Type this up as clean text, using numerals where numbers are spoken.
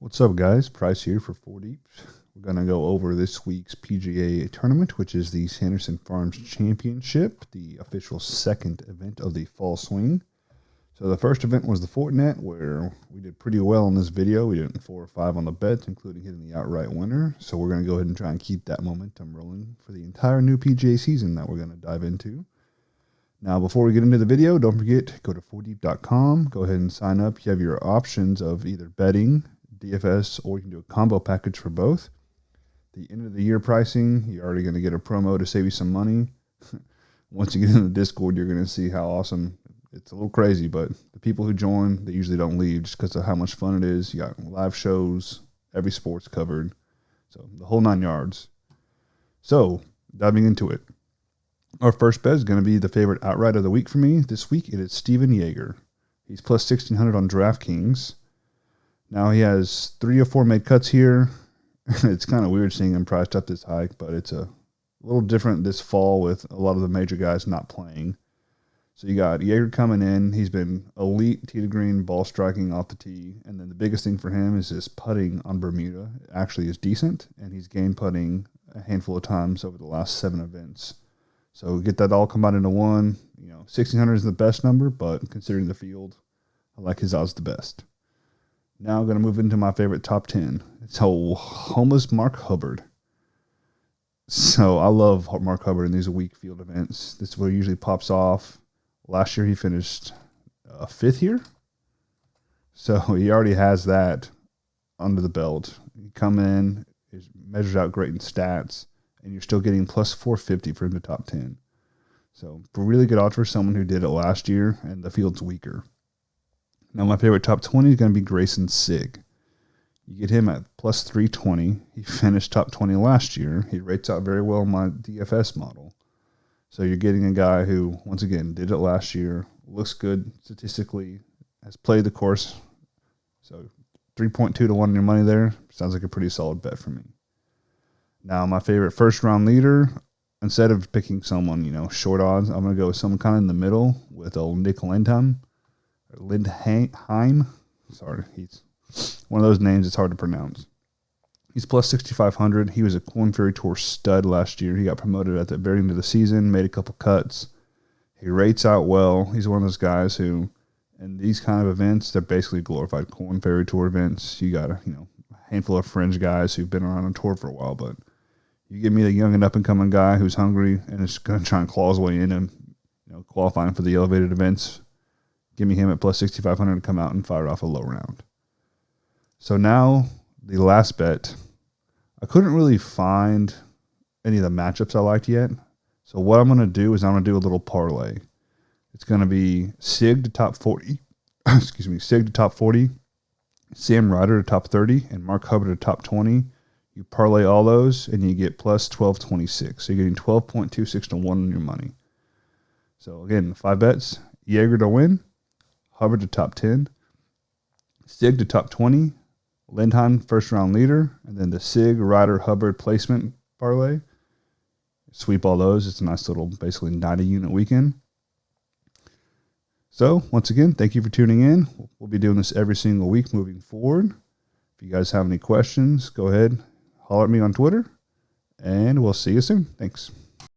What's up, guys? Price here for 4 Deep. We're going to go over this week's PGA tournament, which is the Sanderson Farms Championship, the official second event of the fall swing. So the first event was the Fortinet, where we did pretty well in this video. We did 4 or 5 on the bets, including hitting the outright winner. So we're going to go ahead and try and keep that momentum rolling for the entire new PGA season that we're going to dive into. Now, before we get into the video, don't forget, go to 4deep.com. Go ahead and sign up. You have your options of either betting, DFS, or you can do a combo package for both. The end of the year pricing, you're already going to get a promo to save you some money. Once you get in the Discord, you're going to see how awesome. It's a little crazy, but the people who join, they usually don't leave just because of how much fun it is. You got live shows, every sport's covered, so the whole 9 yards. So, diving into it. Our first bet is going to be the favorite outright of the week for me. This week, it is Steven Yeager. He's plus 1,600 on DraftKings. Now he has 3 or 4 made cuts here. It's kind of weird seeing him priced up this high, but it's a little different this fall with a lot of the major guys not playing. So you got Yeager coming in. He's been elite tee to green ball striking off the tee. And then the biggest thing for him is his putting on Bermuda. It actually is decent, and he's game putting a handful of times over the last 7 events. So get that all combined into one. 1,600 is the best number, but considering the field, I like his odds the best. Now I'm going to move into my favorite top 10. It's homeless Mark Hubbard. So I love Mark Hubbard in these week field events. This is where he usually pops off. Last year he finished 5th here. So he already has that under the belt. You come in, it measures out great in stats, and you're still getting plus 450 for him to top 10. So really good odds for someone who did it last year, and the field's weaker. Now, my favorite top 20 is going to be Grayson Sigg. You get him at plus 320. He finished top 20 last year. He rates out very well in my DFS model. So you're getting a guy who, once again, did it last year, looks good statistically, has played the course. So 3.2 to 1 on your money there sounds like a pretty solid bet for me. Now, my favorite first-round leader, instead of picking someone, short odds, I'm going to go with someone kind of in the middle with old Nick Lindheim. Sorry, he's one of those names it's hard to pronounce. He's plus 6,500. He was a Korn Ferry Tour stud last year. He got promoted at the very end of the season, made a couple cuts. He rates out well. He's one of those guys who, in these kind of events, they're basically glorified Korn Ferry Tour events. You got a handful of fringe guys who've been around on tour for a while, but you give me the young and up-and-coming guy who's hungry and is going to try and claw his way in and qualifying for the elevated events. Give me him at plus 6,500 to come out and fire off a low round. So now, the last bet. I couldn't really find any of the matchups I liked yet. So what I'm going to do is I'm going to do a little parlay. It's going to be Sigg to top 40. Sigg to top 40. Sam Ryder to top 30. And Mark Hubbard to top 20. You parlay all those, and you get plus 1226. So you're getting 12.26 to 1 on your money. So again, 5 bets. Yeager to win. Hubbard to top 10, Sigg to top 20, Lindheim first round leader, and then the Sigg, Ryder, Hubbard placement parlay. Sweep all those. It's a nice little, basically 90 unit weekend. So once again, thank you for tuning in. We'll be doing this every single week moving forward. If you guys have any questions, go ahead, holler at me on Twitter, and we'll see you soon. Thanks.